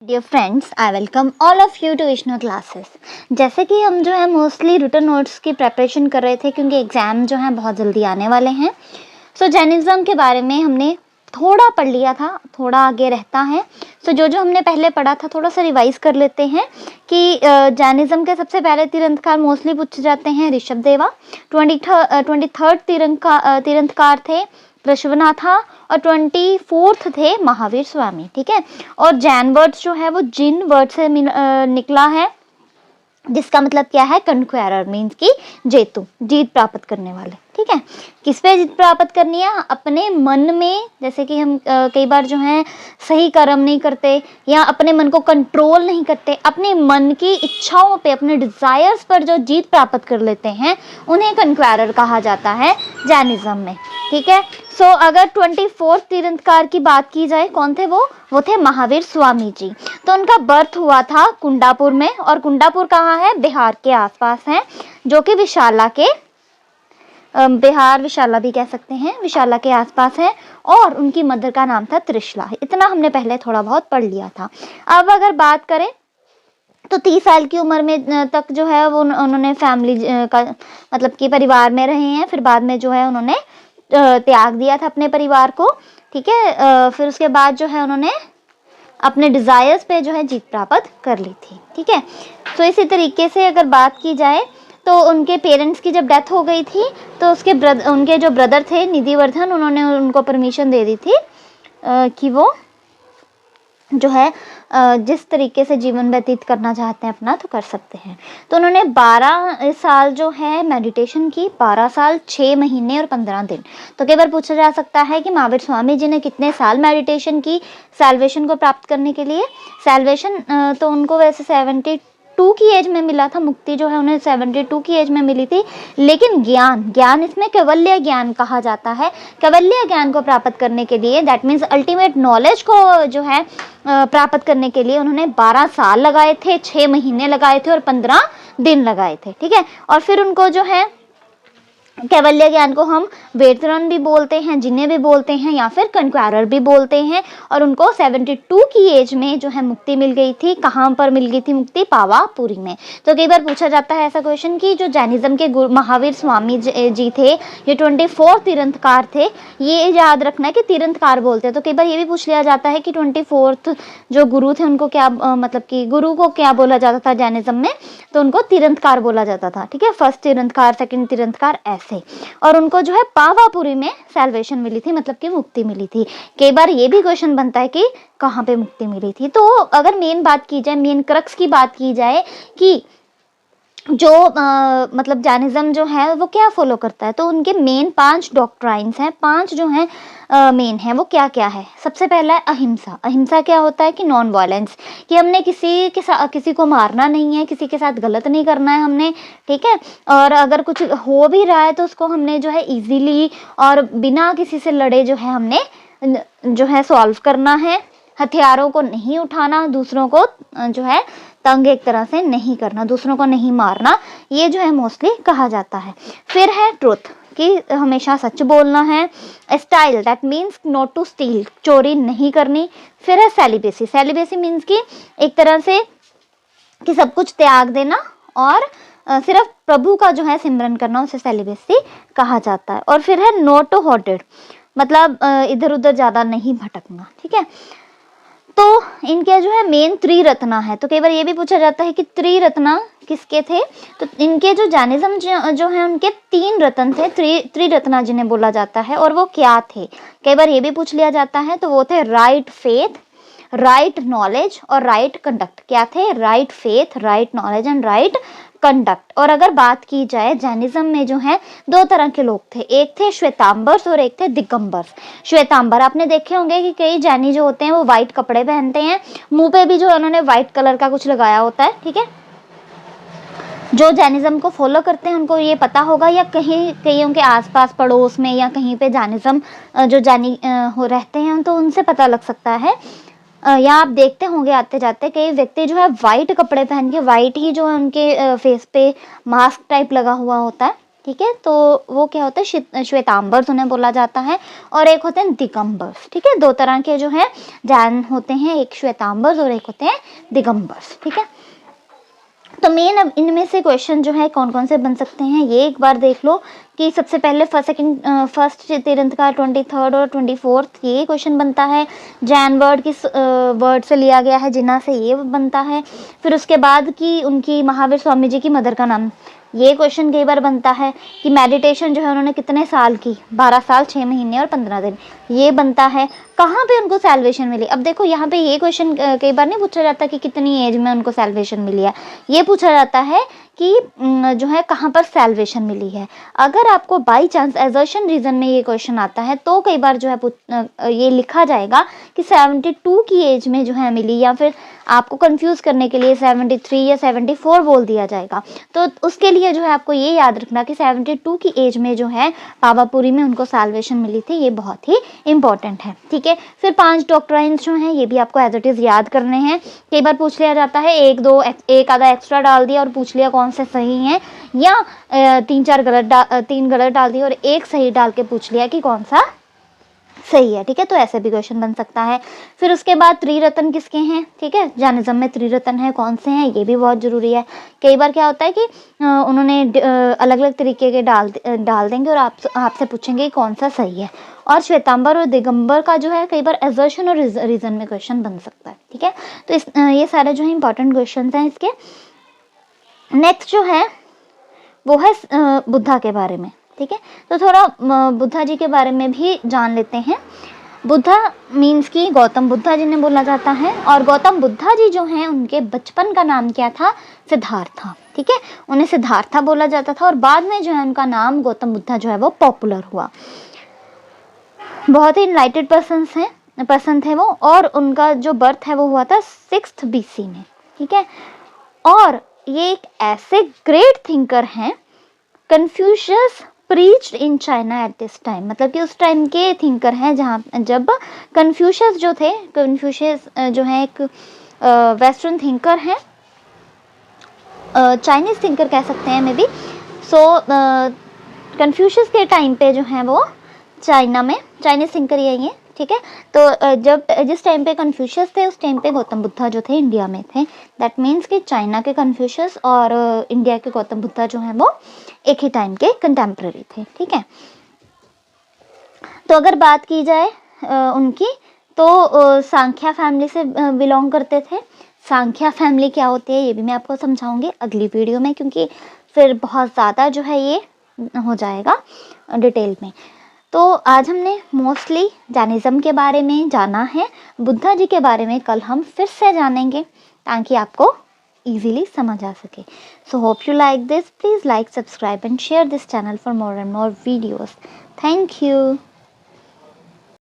Dear friends, I welcome all of you to Vishnu classes. जैसे कि हम जो है मोस्टली रिटन नोट्स की प्रेपरेशन कर रहे थे क्योंकि एग्ज़ाम जो है बहुत जल्दी आने वाले हैं। सो जैनिज़्म के बारे में हमने थोड़ा पढ़ लिया था, थोड़ा आगे रहता है। सो जो हमने पहले पढ़ा था थोड़ा सा रिवाइज कर लेते हैं कि जैनिज़्म के सबसे पहले तीर्थंकर मोस्टली पूछे जाते हैं ऋषभदेवा। 23rd तीर्थंकर थे प्रश्वनाथा और 24th थे महावीर स्वामी। ठीक है, और जैन वर्ड्स जो है वो जिन वर्ड से निकला है, जिसका मतलब क्या है, कन्क्वेरर मीन्स की जेतु, जीत प्राप्त करने वाले। ठीक है, किस पे जीत प्राप्त करनी है? अपने मन में, जैसे कि हम कई बार जो है सही कर्म नहीं करते या अपने मन को कंट्रोल नहीं करते, अपने मन की इच्छाओं पे, अपने डिजायर्स पर जो जीत प्राप्त कर लेते हैं उन्हें कन्क्वेरर कहा जाता है जैनिज्म में। ठीक है, सो अगर 24th तीर्थंकर की बात की जाए, कौन थे वो थे महावीर स्वामी जी। तो उनका बर्थ हुआ था कुंडापुर में, और कुंडापुर कहाँ है? बिहार के आसपास है, जो कि विशाला के बिहार विशाला भी कह सकते हैं, विशाला के आसपास है। और उनकी मदर का नाम था त्रिशला। इतना हमने पहले थोड़ा बहुत पढ़ लिया था। अब अगर बात करें तो 30 साल की उम्र में तक जो है वो उन्होंने फैमिली का मतलब कि परिवार में रहे हैं। फिर बाद में जो है उन्होंने त्याग दिया था अपने परिवार को। ठीक है, फिर उसके बाद जो है उन्होंने अपने डिजायर्स पे जो है जीत प्राप्त कर ली थी। ठीक है, तो इसी तरीके से अगर बात की जाए तो उनके पेरेंट्स की जब डेथ हो गई थी तो उनके जो ब्रदर थे निधिवर्धन, उन्होंने उनको परमिशन दे दी थी कि वो जो है जिस तरीके से जीवन व्यतीत करना चाहते हैं अपना तो कर सकते हैं। तो उन्होंने 12 साल जो है मेडिटेशन की, 12 साल 6 महीने और 15 दिन। तो कई बार पूछा जा सकता है कि महावीर स्वामी जी ने कितने साल मेडिटेशन की सैल्वेशन को प्राप्त करने के लिए? सैल्वेशन तो उनको वैसे 72 की एज में मिला था, मुक्ति जो है उन्हें 72 की एज में मिली थी। लेकिन ज्ञान इसमें कैवल्य ज्ञान कहा जाता है। कैवल्य ज्ञान को प्राप्त करने के लिए, दैट मीन्स अल्टीमेट नॉलेज को जो है प्राप्त करने के लिए उन्होंने 12 साल लगाए थे, 6 महीने लगाए थे और 15 दिन लगाए थे। ठीक है, और फिर उनको जो है कैवल्य ज्ञान को हम वेतरन भी बोलते हैं, जिन्हें भी बोलते हैं, या फिर कन्क्वेरर भी बोलते हैं। और उनको 72 की एज में जो है मुक्ति मिल गई थी। कहाँ पर मिल गई थी मुक्ति? पावापुरी में। तो कई बार पूछा जाता है ऐसा क्वेश्चन कि जो जैनिज्म के महावीर स्वामी जी थे, ये 24 तीर्थंकर थे। ये याद रखना है कि तीर्थंकर बोलते हैं। तो कई बार ये भी पूछ लिया जाता है कि 24th जो गुरु थे उनको क्या मतलब कि गुरु को क्या बोला जाता था जैनिज्म में? तो उनको तीर्थंकर बोला जाता था। ठीक है, फर्स्ट तीर्थंकर, सेकंड तीर्थंकर, ऐसे। और उनको जो है पावापुरी में सैल्वेशन मिली थी, मतलब कि मुक्ति मिली थी। कई बार ये भी क्वेश्चन बनता है कि कहाँ पे मुक्ति मिली थी। तो अगर मेन बात की जाए, मेन क्रक्स की बात की जाए कि जो मतलब जैनिज्म जो है वो क्या फॉलो करता है, तो उनके मेन 5 डॉक्ट्राइन्स हैं, 5 जो हैं मेन है। वो क्या क्या है? सबसे पहला है अहिंसा। अहिंसा क्या होता है कि नॉन वायलेंस, कि हमने किसी को मारना नहीं है, किसी के साथ गलत नहीं करना है हमने। ठीक है, और अगर कुछ हो भी रहा है तो उसको हमने जो है इजीली और बिना किसी से लड़े जो है हमने जो है सॉल्व करना है। हथियारों को नहीं उठाना, दूसरों को जो है तंग एक तरह से नहीं करना, दूसरों को नहीं मारना, ये जो है मोस्टली कहा जाता है। फिर है ट्रुथ, कि हमेशा सच बोलना है। स्टाइल, that means not to steal, चोरी नहीं करनी। फिर है सेलिबेसी। सेलिबेसी मीन्स कि एक तरह से कि सब कुछ त्याग देना और सिर्फ प्रभु का जो है सिमरन करना, उसे सेलिबेसी कहा जाता है। और फिर है नॉट टू हॉटेड, मतलब इधर उधर ज्यादा नहीं भटकना। ठीक है, तो इनके जो है मेन त्रिरत्ना है। तो कई बार ये भी पूछा जाता है कि त्रिरत्ना किसके थे? तो इनके जो जैनिज्म जो है उनके 3 रत्न थे, त्रिरत्ना जिन्हें बोला जाता है। और वो क्या थे? कई बार ये भी पूछ लिया जाता है। तो वो थे राइट फेथ, राइट नॉलेज और राइट कंडक्ट। क्या थे? Right faith, right knowledge and right conduct. और अगर बात की जाए जैनिज्म में जो है 2 तरह के लोग थे, एक थे श्वेतांबर्स और एक थे दिगंबर्स। श्वेतांबर आपने देखे होंगे कि कई जैनी जो होते हैं वो व्हाइट कपड़े पहनते हैं, मुंह पे भी जो उन्होंने व्हाइट कलर का कुछ लगाया होता है। ठीक है, जो जैनिज्म को फॉलो करते हैं उनको ये पता होगा, या कहीं के आसपास पड़ोस में या कहीं पे जैनिज्म जो जैनी हो रहते हैं तो उनसे पता लग सकता है। या आप देखते होंगे आते जाते कई व्यक्ति जो है वाइट कपड़े पहन के, वाइट ही जो है उनके फेस पे मास्क टाइप लगा हुआ होता है। ठीक है, तो वो क्या होता है, श्वेतांबर्स उन्हें बोला जाता है, और एक होते हैं दिगंबर्स। ठीक है, दो तरह के जो है जैन होते हैं, एक श्वेतांबर्स और एक होते हैं दिगंबर्स। ठीक है, तो मेन अब इनमें से क्वेश्चन जो है कौन कौन से बन सकते हैं ये एक बार देख लो कि सबसे पहले फर्स्ट तीर्थंकर 23 और 24 ये क्वेश्चन बनता है। जैन वर्ड किस वर्ड से लिया गया है, जिना से, ये बनता है। फिर उसके बाद कि उनकी महावीर स्वामी जी की मदर का नाम, ये क्वेश्चन कई बार बनता है। कि मेडिटेशन जो है उन्होंने कितने साल की, 12 साल 6 महीने और 15 दिन, ये बनता है। कहाँ पे उनको सैल्वेशन मिली, अब देखो यहाँ पे ये क्वेश्चन कई बार नहीं पूछा जाता कि कितनी एज में उनको सैल्वेशन मिली है, ये पूछा जाता है कि जो है कहाँ पर सैल्वेशन मिली है। अगर आपको बाई चांस एजर्शन रीजन में ये क्वेश्चन आता है तो कई बार जो है ये लिखा जाएगा कि 72 की एज में जो है मिली, या फिर आपको कंफ्यूज करने के लिए 73 या 74 बोल दिया जाएगा। तो उसके लिए जो है आपको ये याद रखना कि 72 की एज में जो है पावापुरी में उनको सैल्वेशन मिली थी, ये बहुत ही इंपॉर्टेंट है। ठीक है, फिर 5 डॉक्ट्राइन्स जो हैं ये भी आपको एज इट इज़ याद करने हैं। कई बार पूछ लिया जाता है, एक आधा एक्स्ट्रा डाल दिया और पूछ लिया कौन से सही हैं, या 3 गलत डाल दिए और एक सही डाल के पूछ लिया कि कौन सा सही है। ठीक है, तो ऐसे भी क्वेश्चन बन सकता है। फिर उसके बाद त्रिरत्न किसके हैं, ठीक है, जैनिज्म में त्रिरत्न है, कौन से हैं, ये भी बहुत जरूरी है। कई बार क्या होता है कि उन्होंने अलग अलग तरीके के डाल देंगे और आपसे पूछेंगे कौन सा सही है। और श्वेतांबर और दिगंबर का जो है कई बार एजर्शन और रीजन में क्वेश्चन बन सकता है। ठीक है, तो ये सारे जो है इंपॉर्टेंट क्वेश्चन हैं इसके। नेक्स्ट जो है वो है बुद्धा के बारे में। ठीक है, तो थोड़ा बुद्धा जी के बारे में भी जान लेते हैं। बुद्धा मीन्स कि गौतम बुद्धा जी ने बोला जाता है, और गौतम बुद्धा जी जो हैं उनके बचपन का नाम क्या था, सिद्धार्था। ठीक है, उन्हें सिद्धार्था बोला जाता था, और बाद में जो है उनका नाम गौतम बुद्धा जो है वो पॉपुलर हुआ। बहुत ही इनलाइटेड पर्सन थे वो, और उनका जो बर्थ है वो हुआ था 6th BC में। ठीक है, और ये एक ऐसे ग्रेट थिंकर हैं। Confucius preached in China at this time, मतलब कि उस टाइम के थिंकर हैं जब कन्फ्यूशियस जो थे, कन्फ्यूशियस जो है एक वेस्टर्न थिंकर हैं, चाइनीज थिंकर कह सकते हैं मे बी। सो कन्फ्यूशियस के टाइम पे जो है वो चाइना में चाइनीज थिंकर यही है। ठीक है, तो जिस टाइम पे कन्फ्यूशियस थे उस टाइम पे गौतम बुद्धा जो थे इंडिया में थे। दैट मीन्स कि चाइना के कन्फ्यूशियस और इंडिया के गौतम बुद्धा जो हैं वो एक ही टाइम के कंटेम्प्रेरी थे। ठीक है, तो अगर बात की जाए उनकी, तो सांख्या फैमिली से बिलोंग करते थे। सांख्या फैमिली क्या होती है ये भी मैं आपको समझाऊंगी अगली वीडियो में, क्योंकि फिर बहुत ज़्यादा जो है ये हो जाएगा डिटेल में। तो आज हमने मोस्टली जैनिज्म के बारे में जाना है, बुद्धा जी के बारे में कल हम फिर से जानेंगे ताकि आपको easily समझ आ सके। So hope you like this. Please like, subscribe and share this channel for more and more videos. Thank you.